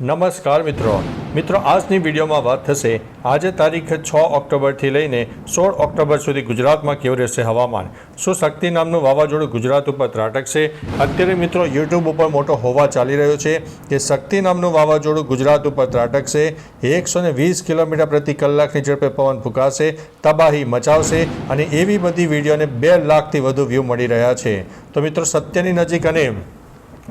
નમસ્કાર મિત્રો આજની વિડીયોમાં વાત થશે આજે તારીખ 6 ઓક્ટોબરથી લઈને 16 ઓક્ટોબર સુધી ગુજરાતમાં કેવું રહેશે હવામાન। શું શક્તિ નામનું વાવાઝોડું ગુજરાત ઉપર ત્રાટકશે? અત્યારે મિત્રો યુટ્યુબ ઉપર મોટો હોવા ચાલી રહ્યો છે કે શક્તિ નામનું વાવાઝોડું ગુજરાત ઉપર ત્રાટકશે, 120 કિલોમીટર પ્રતિ કલાકની ઝડપે પવન ફૂંકાશે, તબાહી મચાવશે અને એવી બધી વિડીયોને 2 લાખથી વધુ વ્યૂ મળી રહ્યા છે। તો મિત્રો સત્યની નજીક અને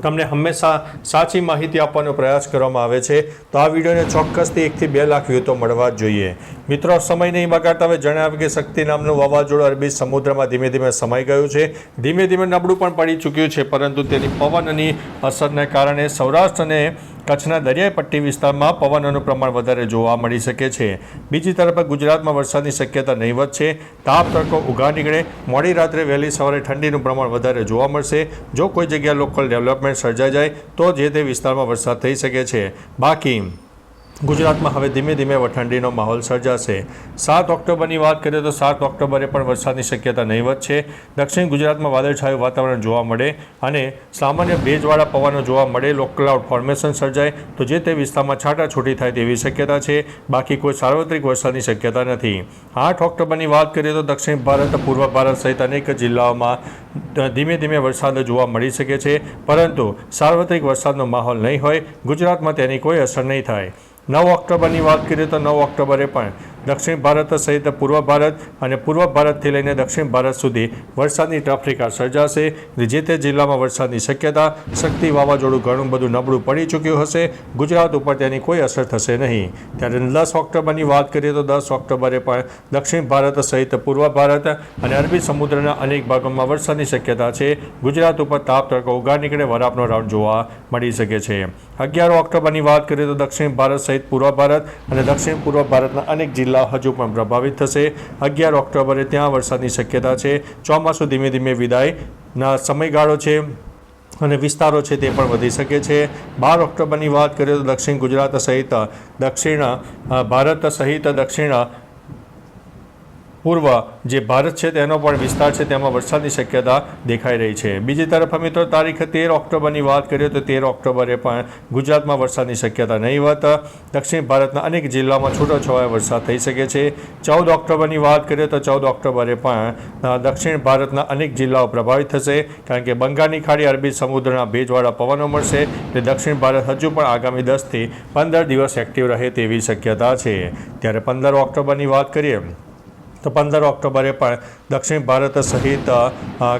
તમને હંમેશા સાચી માહિતી આપવાનો પ્રયાસ કરવામાં આવે છે, તો આ વિડીયોને ચોક્કસથી 1 થી 2 લાખ વ્યૂ તો મળવા જ જોઈએ। મિત્રો સમય નહીં બગાડતા હવે જણાવ્યું કે શક્તિ નામનું વાવાઝોડું અરબી સમુદ્રમાં ધીમે ધીમે સમાઈ ગયું છે, ધીમે ધીમે નબળું પણ પડી ચૂક્યું છે, પરંતુ તેની પવનની અસરને કારણે સૌરાષ્ટ્ર અને કચ્છના દરિયાઈ પટ્ટી વિસ્તારમાં પવનનું પ્રમાણ વધારે જોવા મળી શકે છે। બીજી તરફ ગુજરાતમાં વરસાદની શક્યતા નહીવત છે। તાપ તડકો ઉઘાડ નીકળે, મોડી રાત્રે વહેલી સવારે ઠંડીનું પ્રમાણ વધારે જોવા મળશે। જો કોઈ જગ્યાએ લોકલ ડેવલપમેન્ટ સર્જાઈ જાય તો જે તે વિસ્તારમાં વરસાદ થઈ શકે છે, બાકી ગુજરાતમાં હવે ધીમે ધીમે ઠંડીનો માહોલ સર્જાશે। 7 ઓક્ટોબરની વાત કરીએ તો 7 ઓક્ટોબરે પણ વરસાદની શક્યતા નહીવત છે। દક્ષિણ ગુજરાતમાં વાદળછાયું વાતાવરણ જોવા મળે અને સામાન્ય ભેજવાળા પવનો જોવા મળે, લો ક્લાઉડ ફોર્મેશન સર્જાય તો જે તે વિસ્તારમાં છાંટાછૂટી થાય તેવી શક્યતા છે, બાકી કોઈ સાર્વત્રિક વરસાદની શક્યતા નથી। 8 ઓક્ટોબરની વાત કરીએ તો દક્ષિણ ભારત, પૂર્વ ભારત સહિત અનેક જિલ્લાઓમાં ધીમે ધીમે વરસાદ જોવા મળી શકે છે, પરંતુ સાર્વત્રિક વરસાદનો માહોલ નહીં હોય, ગુજરાતમાં તેની કોઈ અસર નહીં થાય। 9 ઓક્ટોબરની વાત કરીએ તો 9 ઓક્ટોબરે પણ દક્ષિણ ભારત સહિત પૂર્વ ભારત અને પૂર્વ ભારતથી લઈને દક્ષિણ ભારત સુધી વરસાદની ટ્રાફિકા સર્જાશે। જે તે જિલ્લામાં વરસાદની શક્યતા, શક્તિ વાવાઝોડું ઘણું બધું નબળું પડી ચૂક્યું હશે, ગુજરાત ઉપર તેની કોઈ અસર થશે નહીં। ત્યારે 10 ઓક્ટોબરની વાત કરીએ તો 10 ઓક્ટોબરે પણ દક્ષિણ ભારત સહિત પૂર્વ ભારત અને અરબી સમુદ્રના અનેક ભાગોમાં વરસાદની શક્યતા છે। ગુજરાત ઉપર તાપ તડકો ઉઘાડ નીકળે, વરાપનો રાઉન્ડ જોવા મળી શકે છે। 11 ઓક્ટોબરની વાત કરીએ તો દક્ષિણ ભારત સહિત પૂર્વ ભારત અને દક્ષિણ પૂર્વ ભારતના અનેક જિલ્લા હજુ પણ પ્રભાવિત થશે। 11 ઓક્ટોબરે ત્યાં વરસાદની શક્યતા છે। ચોમાસું ધીમે ધીમે વિદાયના સમયગાળો છે અને વિસ્તારો છે તે પણ વધી શકે છે। 12 ઓક્ટોબરની વાત કરીએ તો દક્ષિણ ગુજરાત સહિત દક્ષિણ ભારત સહિત દક્ષિણ પૂર્વ જે ભારત છે તેનો પણ વિસ્તાર છે તેમાં વરસાદની શક્યતા દેખાઈ રહી છે। બીજી તરફ મિત્રો તારીખ 13 ઓક્ટોબરની વાત કરીએ તો 13 ઓક્ટોબરે પણ ગુજરાતમાં વરસાદની શક્યતા નહીવત, દક્ષિણ ભારતના અનેક જિલ્લામાં છૂટોછવાયો વરસાદ થઈ શકે છે। 14 ઓક્ટોબરની વાત કરીએ તો 14 ઓક્ટોબરે પણ દક્ષિણ ભારતના અનેક જિલ્લાઓ પ્રભાવિત થશે, કારણ કે બંગાળની ખાડી, અરબી સમુદ્રના ભેજવાળા પવનો મળશે, એટલે દક્ષિણ ભારત હજુ પણ આગામી 10 થી 15 દિવસ એક્ટિવ રહે તેવી શક્યતા છે। ત્યારે 15 ઓક્ટોબરની વાત કરીએ તો 15 ઓક્ટોબરે પણ દક્ષિણ ભારત સહિત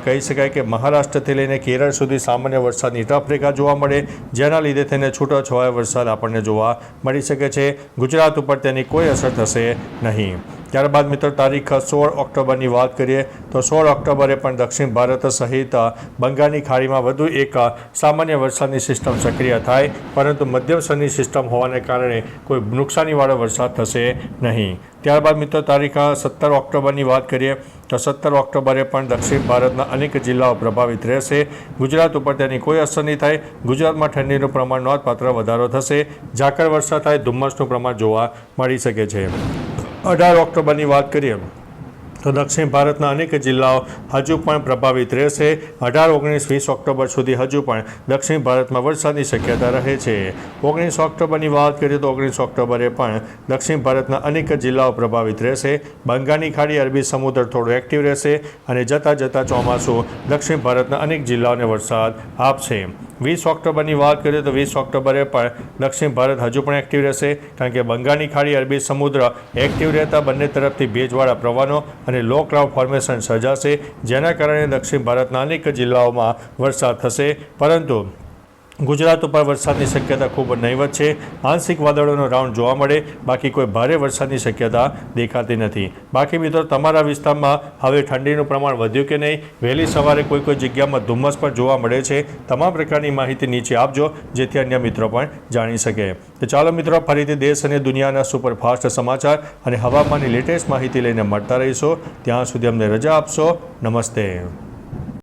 કહી શકાય કે મહારાષ્ટ્રથી લઈને કેરળ સુધી સામાન્ય વરસાદની ટ્રાફિકા જોવા મળે, જેના લીધે તેને છૂટોછવાયો વરસાદ આપણને જોવા મળી શકે છે। ગુજરાત ઉપર તેની કોઈ અસર થશે નહીં। ત્યારબાદ મિત્રો તારીખ 16 ઓક્ટોબરની વાત કરીએ તો 16 ઓક્ટોબરે પણ દક્ષિણ ભારત સહિત બંગાળની ખાડીમાં વધુ એક સામાન્ય વરસાદની સિસ્ટમ સક્રિય થાય, પરંતુ મધ્યમ સ્તરની સિસ્ટમ હોવાને કારણે કોઈ નુકસાનીવાળો વરસાદ થશે નહીં। ત્યારબાદ મિત્રો તારીખ 17 ઓક્ટોબરની વાત કરીએ તો 17 ઓક્ટોબરે પણ દક્ષિણ ભારતના અનેક જિલ્લાઓ પ્રભાવિત રહેશે, ગુજરાત ઉપર તેની કોઈ અસર નહીં થાય। ગુજરાતમાં ઠંડીનું પ્રમાણ નોંધપાત્ર વધારો થશે, ઝાકળ વર્ષા થાય, ધુમ્મસનું પ્રમાણ જોવા મળી શકે છે। 18 ઓક્ટોબરની વાત કરીએ તો દક્ષિણ ભારતના અનેક જિલ્લાઓ હજુ પણ પ્રભાવિત રહેશે। 18, 19, 20 ઓક્ટોબર સુધી હજુ પણ દક્ષિણ ભારતમાં વરસાદની શક્યતા રહે છે। 19 ઓક્ટોબરની વાત કરીએ તો 19 ઓક્ટોબરે પણ દક્ષિણ ભારતના અનેક જિલ્લાઓ પ્રભાવિત રહેશે, બંગાળની ખાડી, અરબી સમુદ્ર થોડો એક્ટિવ રહેશે અને જતાં જતાં ચોમાસું દક્ષિણ ભારતના અનેક જિલ્લાઓને વરસાદ આપશે। 20 ઓક્ટોબરની વાત કરીએ તો 20 ઓક્ટોબરે પણ દક્ષિણ ભારત હજુ પણ એક્ટિવ રહેશે, કારણ કે બંગાળની ખાડી, અરબી સમુદ્ર એક્ટિવ રહેતા બંને તરફથી ભેજવાળા પ્રવાહનો અને લો ક્લાઉડ ફોર્મેશન સર્જાશે, જેના કારણે દક્ષિણ ભારતના અનેક જિલ્લાઓમાં વરસાદ થશે, પરંતુ ગુજરાત ઉપર વરસાદની શક્યતા ખૂબ નહીવત છે। આંશિક વાદળોનો રાઉન્ડ જોવા મળે, બાકી કોઈ ભારે વરસાદની શક્યતા દેખાતી નથી। બાકી મિત્રો તમારા વિસ્તારમાં હવે ઠંડીનું પ્રમાણ વધ્યું કે નહીં, વહેલી સવારે કોઈ જગ્યામાં ધુમ્મસ પણ જોવા મળે છે, તમામ પ્રકારની માહિતી નીચે આપજો, જેથી અન્ય મિત્રો પણ જાણી શકે। તો ચાલો મિત્રો ફરીથી દેશ અને દુનિયાના સુપરફાસ્ટ સમાચાર અને હવામાનની લેટેસ્ટ માહિતી લઈને મળતા રહીશું। ત્યાં સુધી અમને રજા આપશો। નમસ્તે।